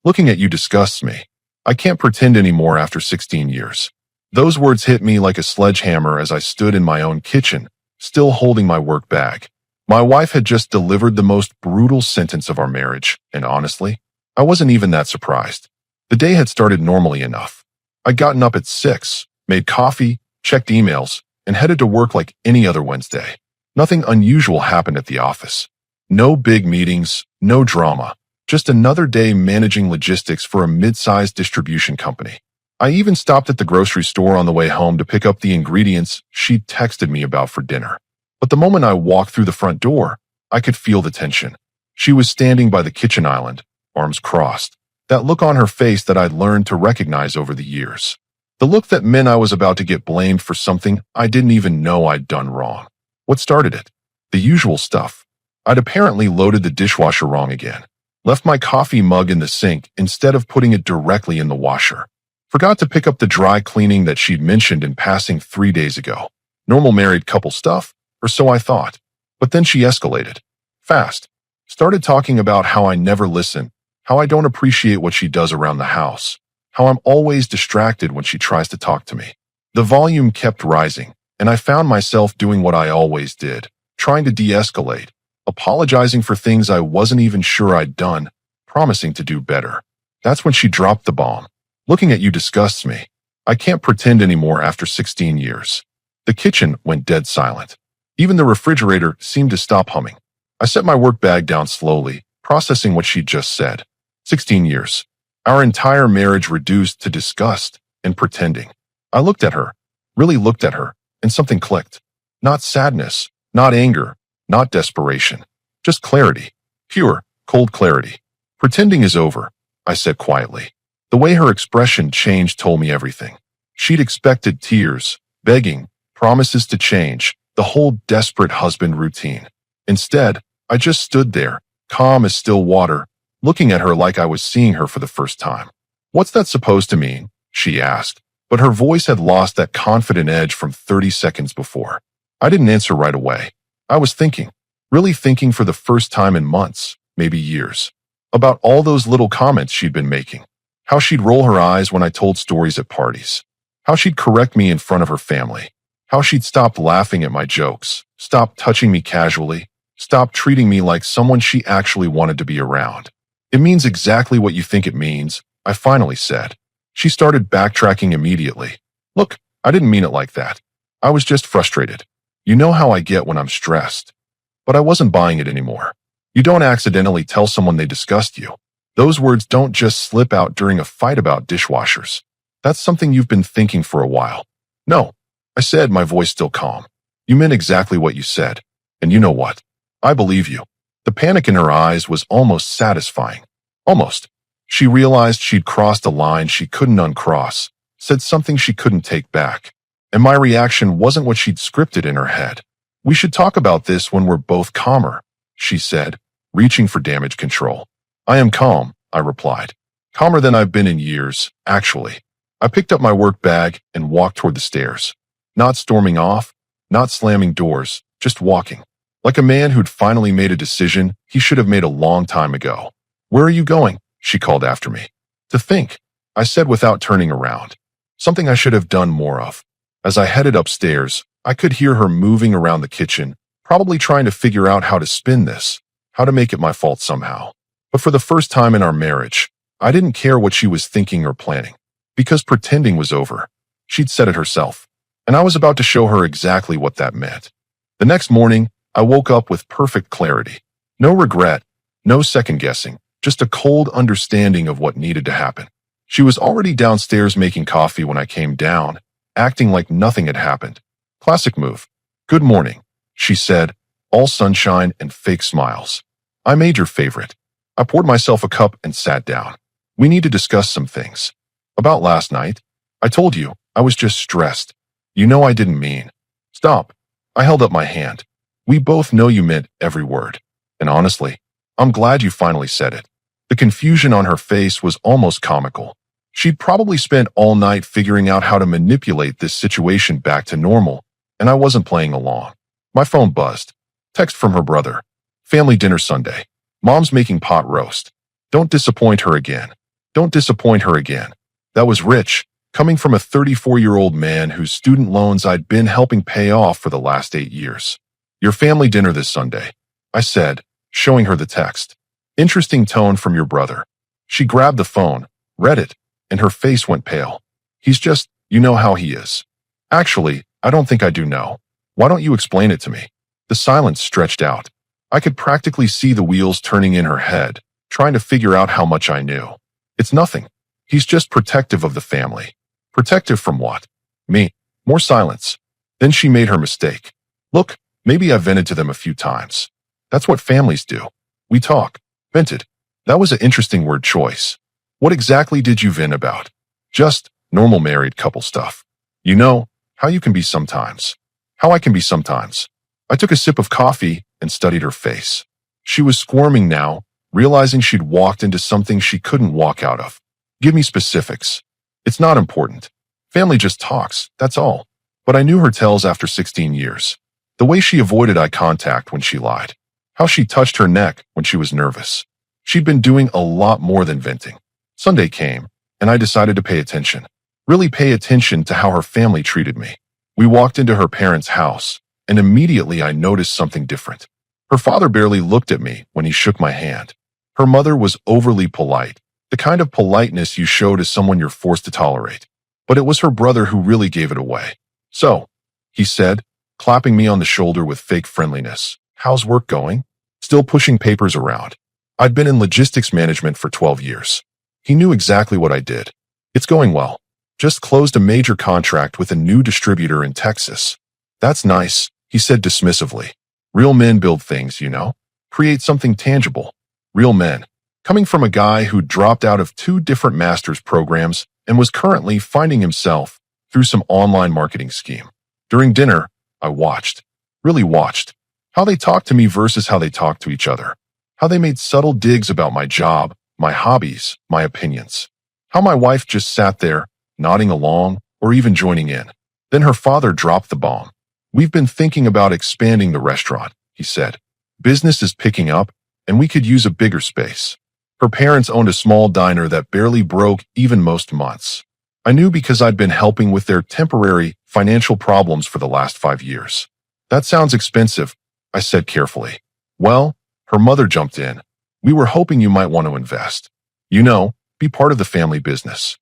Looking at you disgusts me. I can't pretend anymore after 16 years. Those words hit me like a sledgehammer as I stood in my own kitchen, still holding my work bag. My wife had just delivered the most brutal sentence of our marriage, and honestly, I wasn't even that surprised. The day had started normally enough. I'd gotten up at 6, made coffee, checked emails, and headed to work like any other Wednesday. Nothing unusual happened at the office. No big meetings, no drama, just another day managing logistics for a mid-sized distribution company. I even stopped at the grocery store on the way home to pick up the ingredients she'd texted me about for dinner. But the moment I walked through the front door, I could feel the tension. She was standing by the kitchen island, arms crossed, that look on her face that I'd learned to recognize over the years. The look that meant I was about to get blamed for something I didn't even know I'd done wrong. What started it? The usual stuff. I'd apparently loaded the dishwasher wrong again. Left my coffee mug in the sink instead of putting it directly in the washer. Forgot to pick up the dry cleaning that she'd mentioned in passing 3 days ago. Normal married couple stuff, or so I thought. But then she escalated. Fast. Started talking about how I never listen, how I don't appreciate what she does around the house, how I'm always distracted when she tries to talk to me. The volume kept rising, and I found myself doing what I always did, trying to de-escalate, apologizing for things I wasn't even sure I'd done, promising to do better. That's when she dropped the bomb. Looking at you disgusts me. I can't pretend anymore after 16 years. The kitchen went dead silent. Even the refrigerator seemed to stop humming. I set my work bag down slowly, processing what she'd just said. 16 years. Our entire marriage reduced to disgust and pretending. I looked at her, really looked at her, and something clicked. Not sadness, not anger, not desperation. Just clarity. Pure, cold clarity. Pretending is over, I said quietly. The way her expression changed told me everything. She'd expected tears, begging, promises to change, the whole desperate husband routine. Instead, I just stood there, calm as still water, looking at her like I was seeing her for the first time. What's that supposed to mean? She asked, but her voice had lost that confident edge from 30 seconds before. I didn't answer right away. I was thinking, really thinking for the first time in months, maybe years, about all those little comments she'd been making. How she'd roll her eyes when I told stories at parties. How she'd correct me in front of her family. How she'd stopped laughing at my jokes, stopped touching me casually, stopped treating me like someone she actually wanted to be around. It means exactly what you think it means, I finally said. She started backtracking immediately. Look, I didn't mean it like that. I was just frustrated. You know how I get when I'm stressed. But I wasn't buying it anymore. You don't accidentally tell someone they disgust you. Those words don't just slip out during a fight about dishwashers. That's something you've been thinking for a while. No, I said, my voice still calm. You meant exactly what you said. And you know what? I believe you. The panic in her eyes was almost satisfying. Almost. She realized she'd crossed a line she couldn't uncross, said something she couldn't take back. And my reaction wasn't what she'd scripted in her head. We should talk about this when we're both calmer, she said, reaching for damage control. I am calm, I replied. Calmer than I've been in years, actually. I picked up my work bag and walked toward the stairs. Not storming off, not slamming doors, just walking. Like a man who'd finally made a decision he should have made a long time ago. Where are you going? She called after me. To think, I said without turning around. Something I should have done more of. As I headed upstairs, I could hear her moving around the kitchen, probably trying to figure out how to spin this, how to make it my fault somehow. But for the first time in our marriage, I didn't care what she was thinking or planning, because pretending was over. She'd said it herself, and I was about to show her exactly what that meant. The next morning, I woke up with perfect clarity. No regret, no second-guessing, just a cold understanding of what needed to happen. She was already downstairs making coffee when I came down, acting like nothing had happened. Classic move. Good morning, she said, all sunshine and fake smiles. I made your favorite. I poured myself a cup and sat down. We need to discuss some things. About last night, I told you, I was just stressed. You know I didn't mean. Stop. I held up my hand. We both know you meant every word. And honestly, I'm glad you finally said it. The confusion on her face was almost comical. She'd probably spent all night figuring out how to manipulate this situation back to normal, and I wasn't playing along. My phone buzzed. Text from her brother. Family dinner Sunday. Mom's making pot roast. Don't disappoint her again. Don't disappoint her again. That was rich, coming from a 34-year-old man whose student loans I'd been helping pay off for the last 8 years. Your family dinner this Sunday, I said, showing her the text. Interesting tone from your brother. She grabbed the phone, read it, and her face went pale. He's just, you know how he is. Actually, I don't think I do know. Why don't you explain it to me? The silence stretched out. I could practically see the wheels turning in her head, trying to figure out how much I knew. It's nothing. He's just protective of the family. Protective from what? Me. More silence. Then she made her mistake. Look, maybe I've vented to them a few times. That's what families do. We talk. Vented. That was an interesting word choice. What exactly did you vent about? Just normal married couple stuff. You know, how you can be sometimes. How I can be sometimes. I took a sip of coffee and studied her face. She was squirming now, realizing she'd walked into something she couldn't walk out of. Give me specifics. It's not important. Family just talks, that's all. But I knew her tells after 16 years. The way she avoided eye contact when she lied. How she touched her neck when she was nervous. She'd been doing a lot more than venting. Sunday came, and I decided to pay attention. Really pay attention to how her family treated me. We walked into her parents' house, and immediately I noticed something different. Her father barely looked at me when he shook my hand. Her mother was overly polite, the kind of politeness you show to someone you're forced to tolerate. But it was her brother who really gave it away. So, he said, clapping me on the shoulder with fake friendliness, how's work going? Still pushing papers around. I'd been in logistics management for 12 years. He knew exactly what I did. It's going well. Just closed a major contract with a new distributor in Texas. That's nice, he said dismissively. Real men build things, you know? Create something tangible. Real men. Coming from a guy who dropped out of 2 different master's programs and was currently finding himself through some online marketing scheme. During dinner, I watched. Really watched. How they talked to me versus how they talked to each other. How they made subtle digs about my job, my hobbies, my opinions. How my wife just sat there, nodding along, or even joining in. Then her father dropped the bomb. We've been thinking about expanding the restaurant, he said. Business is picking up, and we could use a bigger space. Her parents owned a small diner that barely broke even most months. I knew because I'd been helping with their temporary financial problems for the last 5 years. That sounds expensive, I said carefully. Well, her mother jumped in. We were hoping you might want to invest. You know, be part of the family business.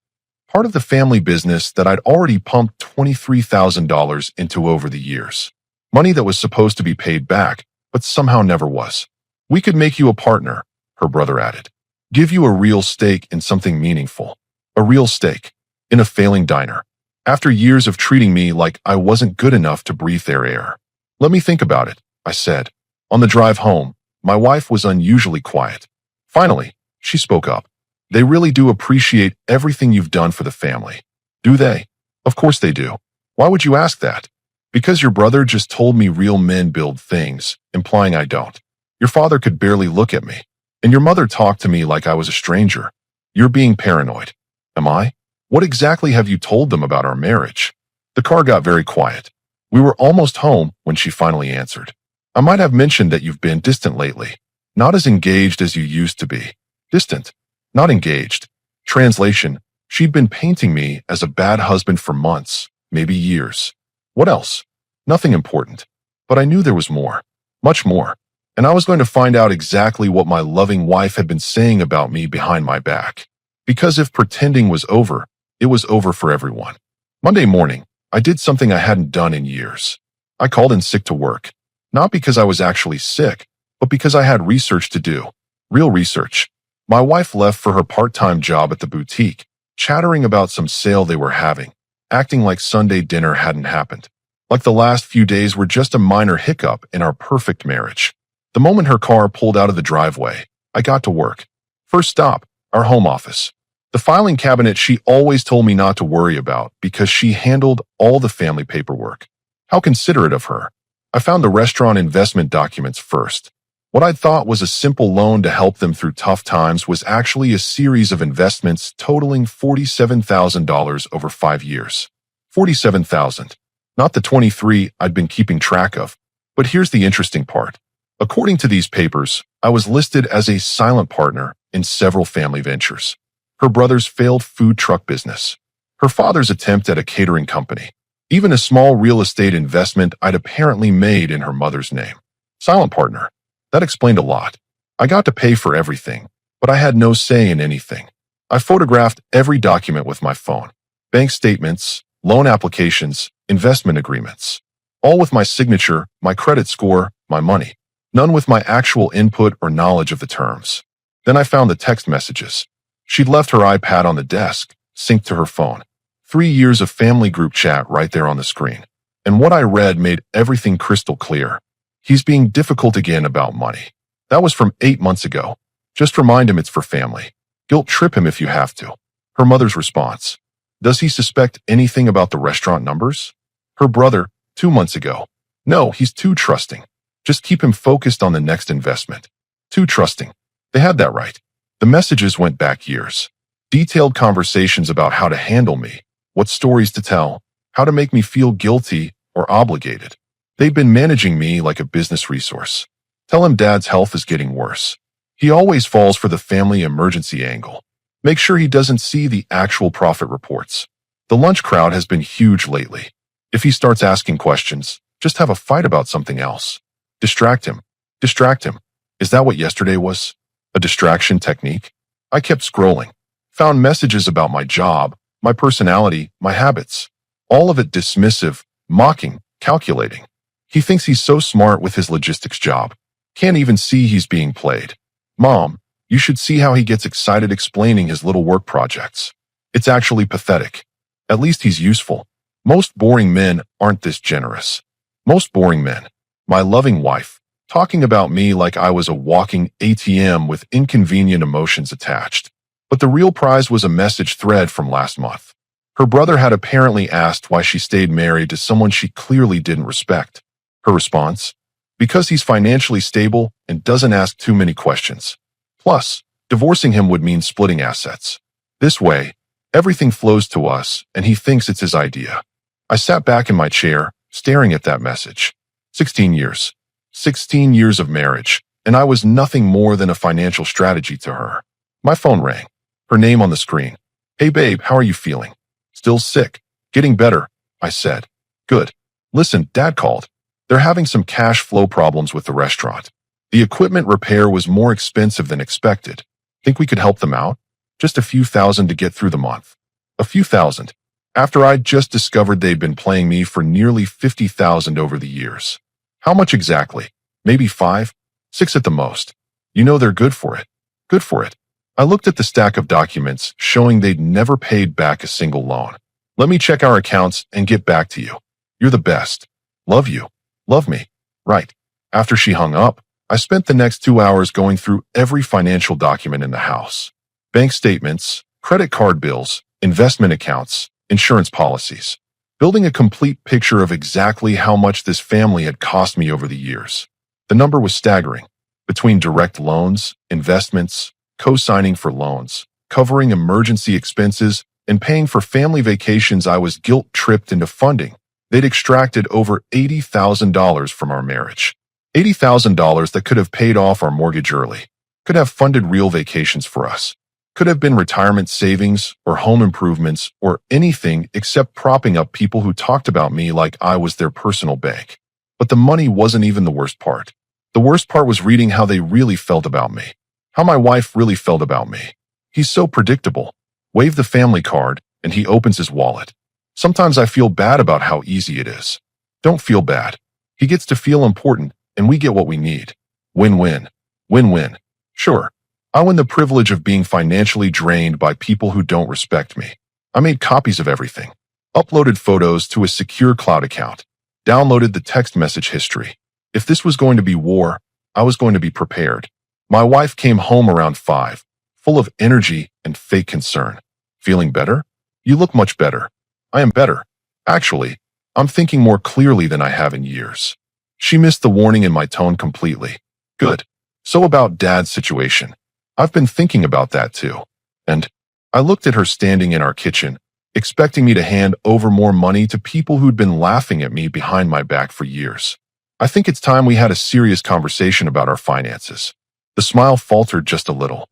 Part of the family business that I'd already pumped $23,000 into over the years. Money that was supposed to be paid back, but somehow never was. We could make you a partner, her brother added. Give you a real stake in something meaningful. A real stake. In a failing diner. After years of treating me like I wasn't good enough to breathe their air. Let me think about it, I said. On the drive home, my wife was unusually quiet. Finally, she spoke up. They really do appreciate everything you've done for the family. Do they? Of course they do. Why would you ask that? Because your brother just told me real men build things, implying I don't. Your father could barely look at me. And your mother talked to me like I was a stranger. You're being paranoid. Am I? What exactly have you told them about our marriage? The car got very quiet. We were almost home when she finally answered. I might have mentioned that you've been distant lately. Not as engaged as you used to be. Distant. Not engaged. Translation, she'd been painting me as a bad husband for months, maybe years. What else? Nothing important. But I knew there was more. Much more. And I was going to find out exactly what my loving wife had been saying about me behind my back. Because if pretending was over, it was over for everyone. Monday morning, I did something I hadn't done in years. I called in sick to work. Not because I was actually sick, but because I had research to do. Real research. My wife left for her part-time job at the boutique, chattering about some sale they were having, acting like Sunday dinner hadn't happened. Like the last few days were just a minor hiccup in our perfect marriage. The moment her car pulled out of the driveway, I got to work. First stop, our home office. The filing cabinet she always told me not to worry about because she handled all the family paperwork. How considerate of her. I found the restaurant investment documents first. What I thought was a simple loan to help them through tough times was actually a series of investments totaling $47,000 over 5 years. $47,000. Not the 23 I'd been keeping track of. But here's the interesting part. According to these papers, I was listed as a silent partner in several family ventures. her brother's failed food truck business, her father's attempt at a catering company, even a small real estate investment I'd apparently made in her mother's name. Silent partner. That explained a lot. I got to pay for everything, but I had no say in anything. I photographed every document with my phone. Bank statements, loan applications, investment agreements. All with my signature, my credit score, my money. None with my actual input or knowledge of the terms. Then I found the text messages. She'd left her iPad on the desk, synced to her phone. 3 years of family group chat right there on the screen. And what I read made everything crystal clear. He's being difficult again about money. That was from 8 months ago. Just remind him it's for family. Guilt trip him if you have to. Her mother's response. Does he suspect anything about the restaurant numbers? Her brother, 2 months ago. No, he's too trusting. Just keep him focused on the next investment. Too trusting. They had that right. The messages went back years. Detailed conversations about how to handle me, what stories to tell, how to make me feel guilty or obligated. They'd been managing me like a business resource. Tell him Dad's health is getting worse. He always falls for the family emergency angle. Make sure he doesn't see the actual profit reports. The lunch crowd has been huge lately. If he starts asking questions, just have a fight about something else. Distract him. Distract him. Is that what yesterday was? A distraction technique? I kept scrolling. Found messages about my job, my personality, my habits. All of it dismissive, mocking, calculating. He thinks he's so smart with his logistics job. Can't even see he's being played. Mom, you should see how he gets excited explaining his little work projects. It's actually pathetic. At least he's useful. Most boring men aren't this generous. Most boring men. My loving wife, talking about me like I was a walking ATM with inconvenient emotions attached. But the real prize was a message thread from last month. Her brother had apparently asked why she stayed married to someone she clearly didn't respect. Her response? Because he's financially stable and doesn't ask too many questions. Plus, divorcing him would mean splitting assets. This way, everything flows to us and he thinks it's his idea. I sat back in my chair, staring at that message. 16 years. 16 years of marriage, and I was nothing more than a financial strategy to her. My phone rang. Her name on the screen. Hey babe, how are you feeling? Still sick. Getting better, I said. Good. Listen, Dad called. They're having some cash flow problems with the restaurant. The equipment repair was more expensive than expected. Think we could help them out? Just a few thousand to get through the month. A few thousand. After I'd just discovered they'd been playing me for nearly 50,000 over the years. How much exactly? Maybe 5? 6 at the most. You know they're good for it. Good for it. I looked at the stack of documents showing they'd never paid back a single loan. Let me check our accounts and get back to you. You're the best. Love you. Love me. Right. After she hung up, I spent the next 2 hours going through every financial document in the house. Bank statements, credit card bills, investment accounts, insurance policies. Building a complete picture of exactly how much this family had cost me over the years. The number was staggering. Between direct loans, investments, co-signing for loans, covering emergency expenses, and paying for family vacations I was guilt-tripped into funding, they'd extracted over $80,000 from our marriage. $80,000 that could have paid off our mortgage early, could have funded real vacations for us, could have been retirement savings or home improvements or anything except propping up people who talked about me like I was their personal bank. But the money wasn't even the worst part. The worst part was reading how they really felt about me, how my wife really felt about me. He's so predictable. Wave the family card, and he opens his wallet. Sometimes I feel bad about how easy it is. Don't feel bad. He gets to feel important, and we get what we need. Win-win. Win-win. Sure, I win the privilege of being financially drained by people who don't respect me. I made copies of everything. Uploaded photos to a secure cloud account. Downloaded the text message history. If this was going to be war, I was going to be prepared. My wife came home around 5, full of energy and fake concern. Feeling better? You look much better. I am better. Actually, I'm thinking more clearly than I have in years. She missed the warning in my tone completely. Good. So about Dad's situation. I've been thinking about that too. And I looked at her standing in our kitchen, expecting me to hand over more money to people who'd been laughing at me behind my back for years. I think it's time we had a serious conversation about our finances. The smile faltered just a little.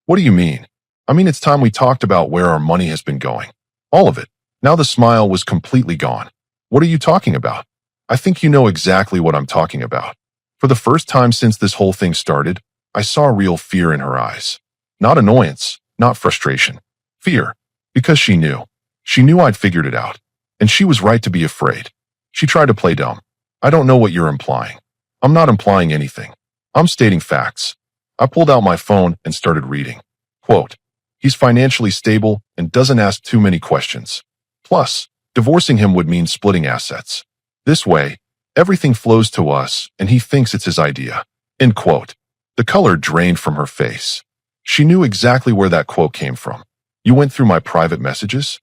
What do you mean? I mean, it's time we talked about where our money has been going. All of it. Now the smile was completely gone. What are you talking about? I think you know exactly what I'm talking about. For the first time since this whole thing started, I saw real fear in her eyes. Not annoyance, not frustration. Fear. Because she knew. She knew I'd figured it out. And she was right to be afraid. She tried to play dumb. I don't know what you're implying. I'm not implying anything. I'm stating facts. I pulled out my phone and started reading. Quote, he's financially stable and doesn't ask too many questions. Plus, divorcing him would mean splitting assets. This way, everything flows to us and he thinks it's his idea. End quote. The color drained from her face. She knew exactly where that quote came from. You went through my private messages?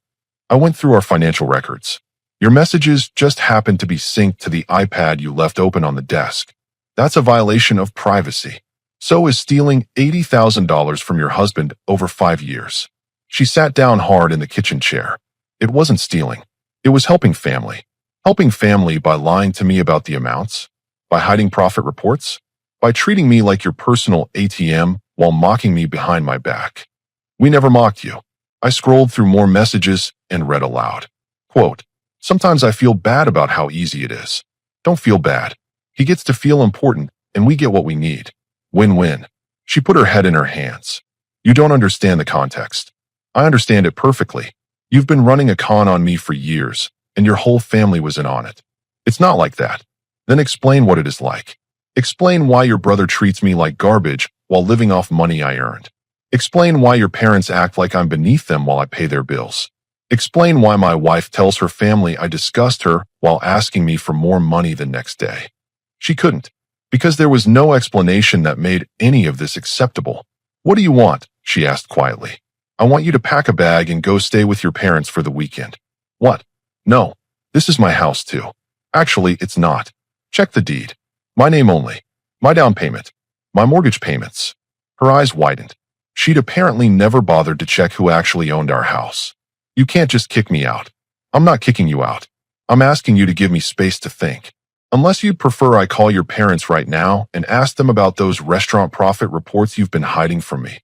I went through our financial records. Your messages just happened to be synced to the iPad you left open on the desk. That's a violation of privacy. So is stealing $80,000 from your husband over 5 years. She sat down hard in the kitchen chair. It wasn't stealing. It was helping family. Helping family by lying to me about the amounts, by hiding profit reports, by treating me like your personal ATM while mocking me behind my back. We never mocked you. I scrolled through more messages and read aloud. Quote, sometimes I feel bad about how easy it is. Don't feel bad. He gets to feel important and we get what we need. Win-win. She put her head in her hands. You don't understand the context. I understand it perfectly. You've been running a con on me for years, and your whole family was in on it. It's not like that. Then explain what it is like. Explain why your brother treats me like garbage while living off money I earned. Explain why your parents act like I'm beneath them while I pay their bills. Explain why my wife tells her family I disgust her while asking me for more money the next day. She couldn't, because there was no explanation that made any of this acceptable. What do you want? She asked quietly. I want you to pack a bag and go stay with your parents for the weekend. What? No, this is my house too. Actually, it's not. Check the deed. My name only. My down payment. My mortgage payments. Her eyes widened. She'd apparently never bothered to check who actually owned our house. You can't just kick me out. I'm not kicking you out. I'm asking you to give me space to think. Unless you'd prefer I call your parents right now and ask them about those restaurant profit reports you've been hiding from me.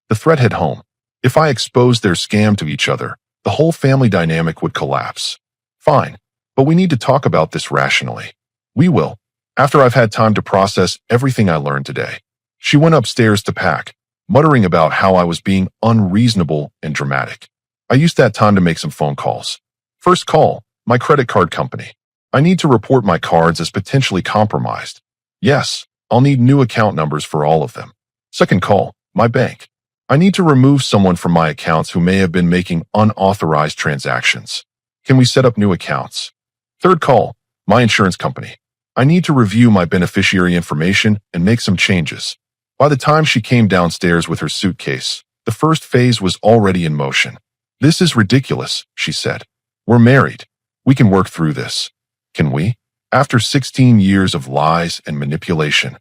The threat hit home. If I exposed their scam to each other, the whole family dynamic would collapse. Fine, but we need to talk about this rationally. We will, after I've had time to process everything I learned today. She went upstairs to pack, muttering about how I was being unreasonable and dramatic. I used that time to make some phone calls. First call, my credit card company. I need to report my cards as potentially compromised. Yes, I'll need new account numbers for all of them. Second call, my bank. I need to remove someone from my accounts who may have been making unauthorized transactions. Can we set up new accounts? Third call, my insurance company. I need to review my beneficiary information and make some changes. By the time she came downstairs with her suitcase, the first phase was already in motion. This is ridiculous, she said. We're married. We can work through this. Can we? After 16 years of lies and manipulation,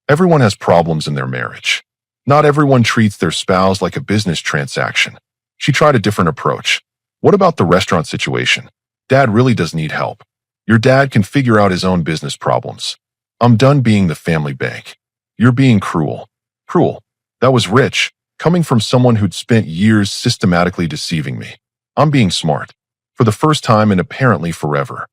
everyone has problems in their marriage. Not everyone treats their spouse like a business transaction. She tried a different approach. What about the restaurant situation? Dad really does need help. Your dad can figure out his own business problems. I'm done being the family bank. You're being cruel. Cruel. That was rich, coming from someone who'd spent years systematically deceiving me. I'm being smart. For the first time and apparently forever.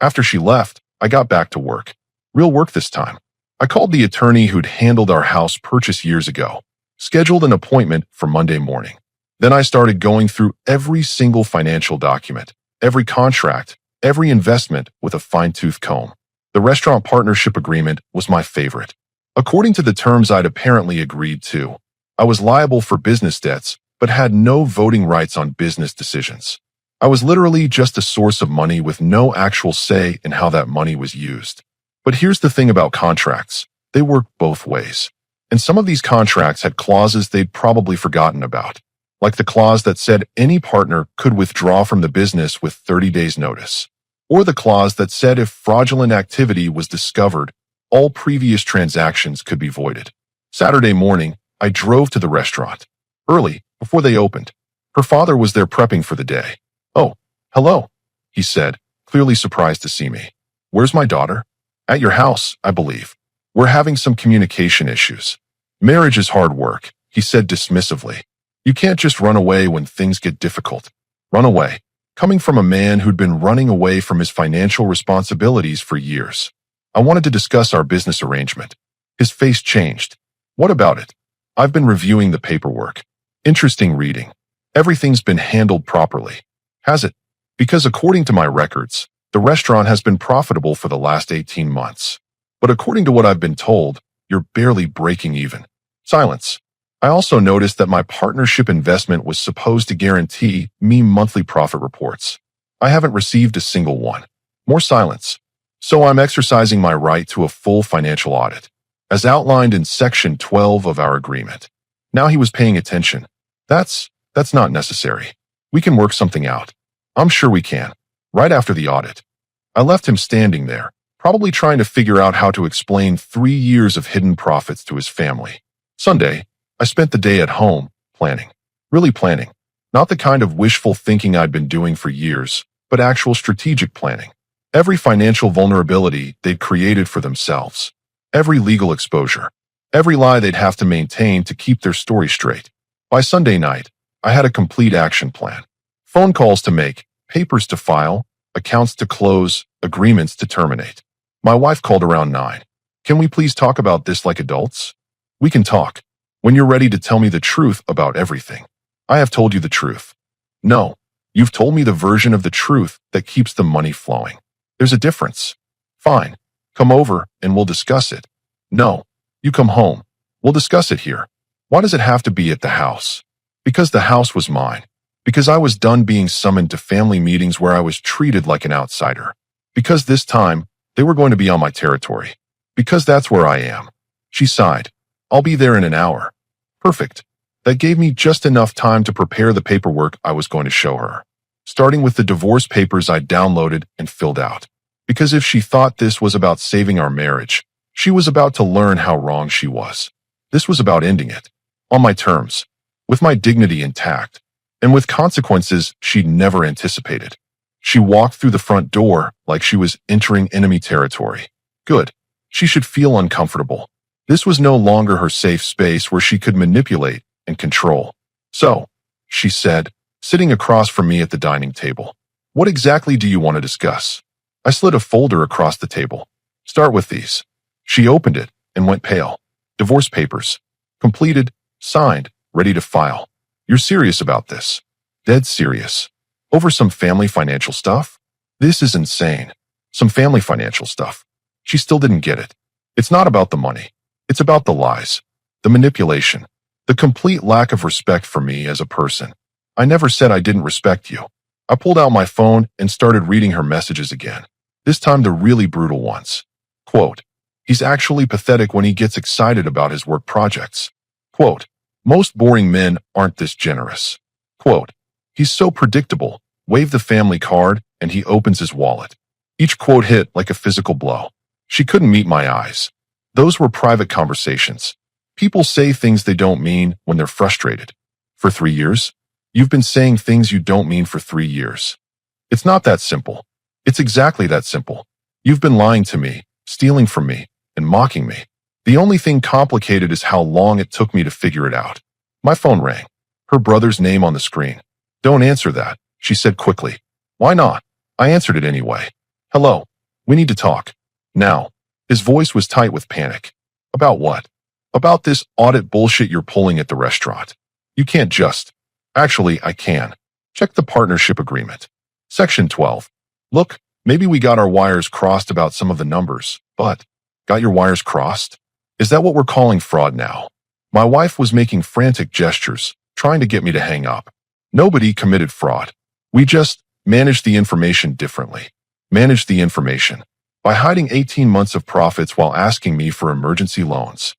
After she left, I got back to work. Real work this time. I called the attorney who'd handled our house purchase years ago, scheduled an appointment for Monday morning. Then I started going through every single financial document, every contract, every investment with a fine-tooth comb. The restaurant partnership agreement was my favorite. According to the terms I'd apparently agreed to, I was liable for business debts, but had no voting rights on business decisions. I was literally just a source of money with no actual say in how that money was used. But here's the thing about contracts. They work both ways. And some of these contracts had clauses they'd probably forgotten about. Like the clause that said any partner could withdraw from the business with 30 days notice. Or the clause that said if fraudulent activity was discovered, all previous transactions could be voided. Saturday morning, I drove to the restaurant. Early, before they opened. Her father was there prepping for the day. Oh, hello, he said, clearly surprised to see me. Where's my daughter? At your house, I believe. We're having some communication issues. Marriage is hard work, he said dismissively. You can't just run away when things get difficult. Run away. Coming from a man who'd been running away from his financial responsibilities for years. I wanted to discuss our business arrangement. His face changed. What about it? I've been reviewing the paperwork. Interesting reading. Everything's been handled properly. Has it? Because according to my records, the restaurant has been profitable for the last 18 months. But according to what I've been told, you're barely breaking even. Silence. I also noticed that my partnership investment was supposed to guarantee me monthly profit reports. I haven't received a single one. More silence. So I'm exercising my right to a full financial audit, as outlined in Section 12 of our agreement. Now he was paying attention. That's not necessary. We can work something out. I'm sure we can. Right after the audit. I left him standing there, probably trying to figure out how to explain 3 years of hidden profits to his family. Sunday, I spent the day at home, planning. Really planning. Not the kind of wishful thinking I'd been doing for years, but actual strategic planning. Every financial vulnerability they'd created for themselves. Every legal exposure. Every lie they'd have to maintain to keep their story straight. By Sunday night, I had a complete action plan. Phone calls to make, papers to file, accounts to close, agreements to terminate. My wife called around 9. Can we please talk about this like adults? We can talk. When you're ready to tell me the truth about everything. I have told you the truth. No, you've told me the version of the truth that keeps the money flowing. There's a difference. Fine. Come over and we'll discuss it. No, you come home. We'll discuss it here. Why does it have to be at the house? Because the house was mine. Because I was done being summoned to family meetings where I was treated like an outsider. Because this time, they were going to be on my territory. Because that's where I am. She sighed. I'll be there in an hour. Perfect. That gave me just enough time to prepare the paperwork I was going to show her. Starting with the divorce papers I downloaded and filled out. Because if she thought this was about saving our marriage, she was about to learn how wrong she was. This was about ending it. On my terms. With my dignity intact. And with consequences she'd never anticipated. She walked through the front door like she was entering enemy territory. Good. She should feel uncomfortable. This was no longer her safe space where she could manipulate and control. So, she said, sitting across from me at the dining table. What exactly do you want to discuss? I slid a folder across the table. Start with these. She opened it and went pale. Divorce papers. Completed, signed, ready to file. You're serious about this? Dead serious. Over some family financial stuff? This is insane. Some family financial stuff. She still didn't get it. It's not about the money. It's about the lies, the manipulation, the complete lack of respect for me as a person. I never said I didn't respect you. I pulled out my phone and started reading her messages again, this time the really brutal ones. Quote, he's actually pathetic when he gets excited about his work projects. Quote, most boring men aren't this generous. Quote, he's so predictable, wave the family card, and he opens his wallet. Each quote hit like a physical blow. She couldn't meet my eyes. Those were private conversations. People say things they don't mean when they're frustrated. For 3 years? You've been saying things you don't mean for 3 years. It's not that simple. It's exactly that simple. You've been lying to me, stealing from me, and mocking me. The only thing complicated is how long it took me to figure it out. My phone rang. Her brother's name on the screen. Don't answer that, she said quickly. Why not? I answered it anyway. Hello. We need to talk. Now. His voice was tight with panic. About what? About this audit bullshit you're pulling at the restaurant. You can't just. Actually, I can. Check the partnership agreement. Section 12. Look, maybe we got our wires crossed about some of the numbers, but got your wires crossed? Is that what we're calling fraud now? My wife was making frantic gestures, trying to get me to hang up. Nobody committed fraud. We just managed the information differently. Managed the information. By hiding 18 months of profits while asking me for emergency loans.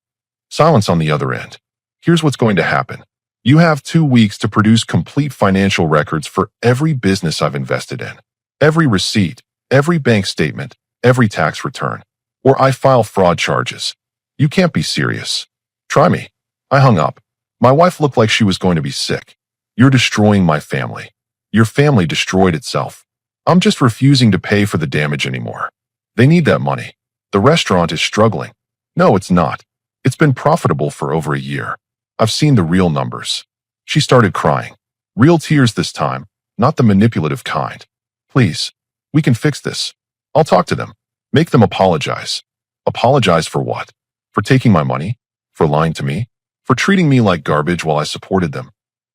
Silence on the other end. Here's what's going to happen. You have 2 weeks to produce complete financial records for every business I've invested in. Every receipt, every bank statement, every tax return. Or I file fraud charges. You can't be serious. Try me. I hung up. My wife looked like she was going to be sick. You're destroying my family. Your family destroyed itself. I'm just refusing to pay for the damage anymore. They need that money. The restaurant is struggling. No, it's not. It's been profitable for over a year. I've seen the real numbers. She started crying. Real tears this time, not the manipulative kind. Please, we can fix this. I'll talk to them. Make them apologize. Apologize for what? For taking my money? For lying to me? For treating me like garbage while I supported them?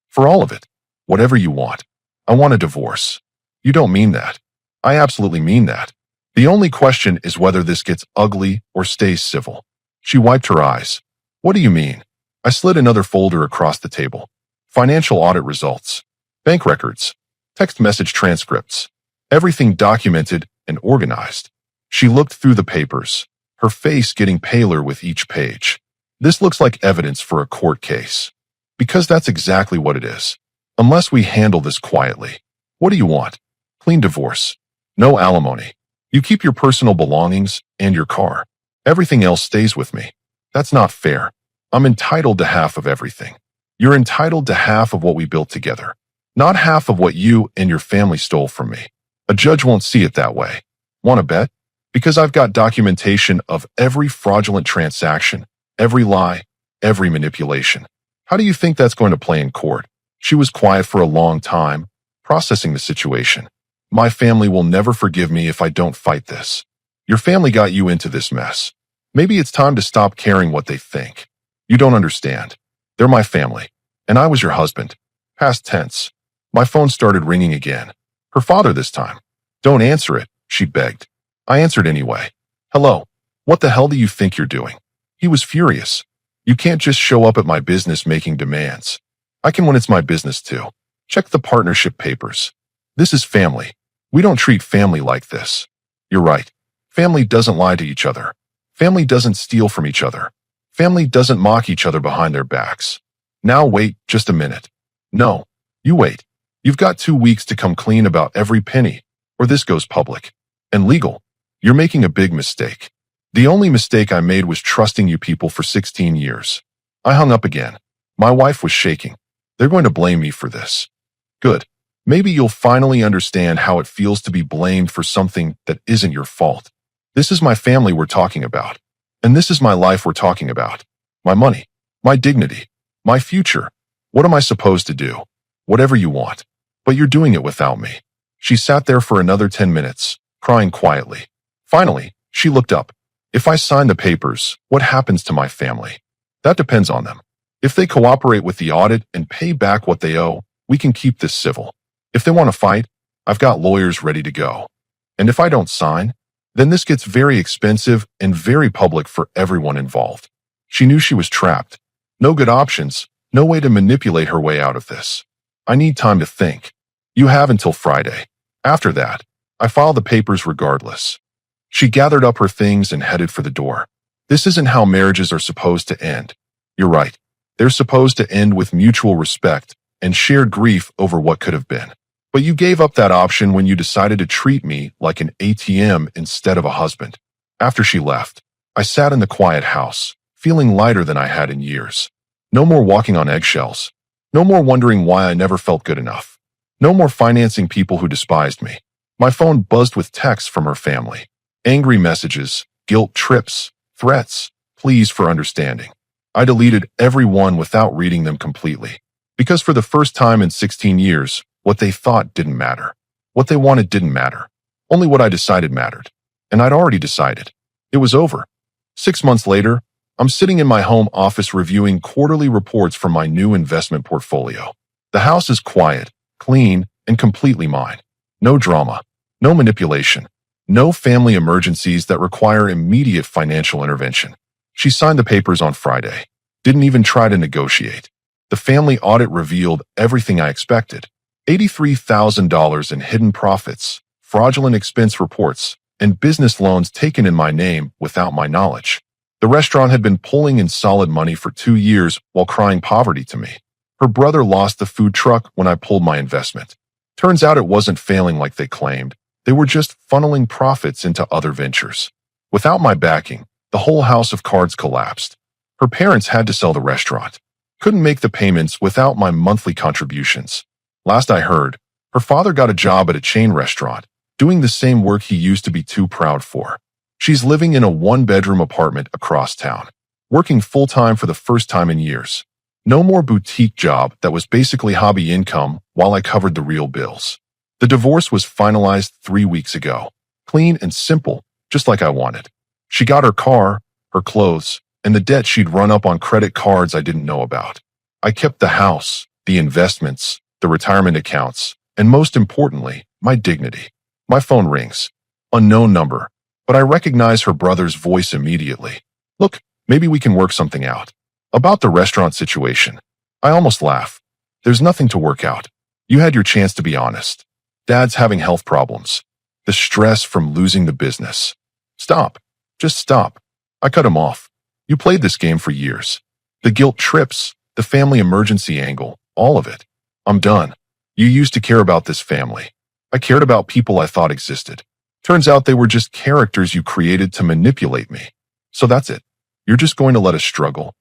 For all of it. Whatever you want. I want a divorce. You don't mean that. I absolutely mean that. The only question is whether this gets ugly or stays civil. She wiped her eyes. What do you mean? I slid another folder across the table. Financial audit results. Bank records. Text message transcripts. Everything documented and organized. She looked through the papers, her face getting paler with each page. This looks like evidence for a court case. Because that's exactly what it is. Unless we handle this quietly. What do you want? Clean divorce. No alimony. You keep your personal belongings and your car. Everything else stays with me. That's not fair. I'm entitled to half of everything. You're entitled to half of what we built together. Not half of what you and your family stole from me. A judge won't see it that way. Want to bet? Because I've got documentation of every fraudulent transaction, every lie, every manipulation. How do you think that's going to play in court? She was quiet for a long time, processing the situation. My family will never forgive me if I don't fight this. Your family got you into this mess. Maybe it's time to stop caring what they think. You don't understand. They're my family, and I was your husband. Past tense. My phone started ringing again. Her father this time. Don't answer it, she begged. I answered anyway. Hello. What the hell do you think you're doing? He was furious. You can't just show up at my business making demands. I can when it's my business too. Check the partnership papers. This is family. We don't treat family like this. You're right. Family doesn't lie to each other. Family doesn't steal from each other. Family doesn't mock each other behind their backs. Now wait just a minute. No, you wait. You've got 2 weeks to come clean about every penny, or this goes public. And legal. You're making a big mistake. The only mistake I made was trusting you people for 16 years. I hung up again. My wife was shaking. They're going to blame me for this. Good. Maybe you'll finally understand how it feels to be blamed for something that isn't your fault. This is my family we're talking about. And this is my life we're talking about. My money. My dignity. My future. What am I supposed to do? Whatever you want. But you're doing it without me. She sat there for another 10 minutes, crying quietly. Finally, she looked up. If I sign the papers, what happens to my family? That depends on them. If they cooperate with the audit and pay back what they owe, we can keep this civil. If they want to fight, I've got lawyers ready to go. And if I don't sign, then this gets very expensive and very public for everyone involved. She knew she was trapped. No good options, no way to manipulate her way out of this. I need time to think. You have until Friday. After that, I file the papers regardless. She gathered up her things and headed for the door. This isn't how marriages are supposed to end. You're right. They're supposed to end with mutual respect and shared grief over what could have been. But you gave up that option when you decided to treat me like an ATM instead of a husband. After she left, I sat in the quiet house, feeling lighter than I had in years. No more walking on eggshells. No more wondering why I never felt good enough. No more financing people who despised me. My phone buzzed with texts from her family. Angry messages, guilt trips, threats, pleas for understanding. I deleted every one without reading them completely. Because for the first time in 16 years, what they thought didn't matter. What they wanted didn't matter. Only what I decided mattered. And I'd already decided. It was over. 6 months later, I'm sitting in my home office reviewing quarterly reports from my new investment portfolio. The house is quiet, clean, and completely mine. No drama. No manipulation. No family emergencies that require immediate financial intervention. She signed the papers on Friday. Didn't even try to negotiate. The family audit revealed everything I expected. $83,000 in hidden profits, fraudulent expense reports, and business loans taken in my name without my knowledge. The restaurant had been pulling in solid money for 2 years while crying poverty to me. Her brother lost the food truck when I pulled my investment. Turns out it wasn't failing like they claimed. They were just funneling profits into other ventures. Without my backing, the whole house of cards collapsed. Her parents had to sell the restaurant. Couldn't make the payments without my monthly contributions. Last I heard, her father got a job at a chain restaurant, doing the same work he used to be too proud for. She's living in a 1-bedroom apartment across town, working full-time for the first time in years. No more boutique job that was basically hobby income while I covered the real bills. The divorce was finalized 3 weeks ago. Clean and simple, just like I wanted. She got her car, her clothes, and the debt she'd run up on credit cards I didn't know about. I kept the house, the investments, the retirement accounts, and most importantly, my dignity. My phone rings. Unknown number, but I recognize her brother's voice immediately. Look, maybe we can work something out. About the restaurant situation, I almost laugh. There's nothing to work out. You had your chance to be honest. Dad's having health problems. The stress from losing the business. Stop. Just stop. I cut him off. You played this game for years. The guilt trips, the family emergency angle, all of it. I'm done. You used to care about this family. I cared about people I thought existed. Turns out they were just characters you created to manipulate me. So that's it. You're just going to let us struggle.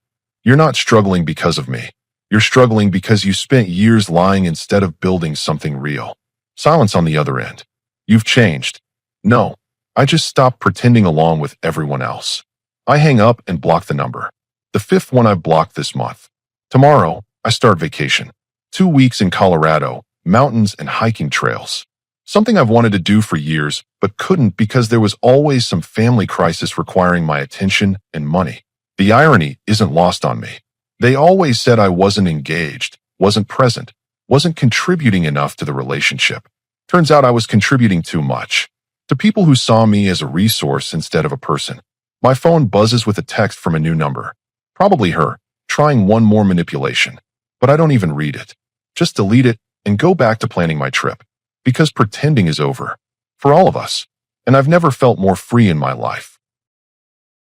You're not struggling because of me. You're struggling because you spent years lying instead of building something real. Silence on the other end. You've changed. No, I just stopped pretending along with everyone else. I hang up and block the number. The 5th one I've blocked this month. Tomorrow, I start vacation. 2 weeks in Colorado, mountains and hiking trails. Something I've wanted to do for years, but couldn't because there was always some family crisis requiring my attention and money. The irony isn't lost on me. They always said I wasn't engaged, wasn't present, wasn't contributing enough to the relationship. Turns out I was contributing too much. To people who saw me as a resource instead of a person. My phone buzzes with a text from a new number. Probably her, trying one more manipulation. But I don't even read it. Just delete it and go back to planning my trip. Because pretending is over. For all of us. And I've never felt more free in my life.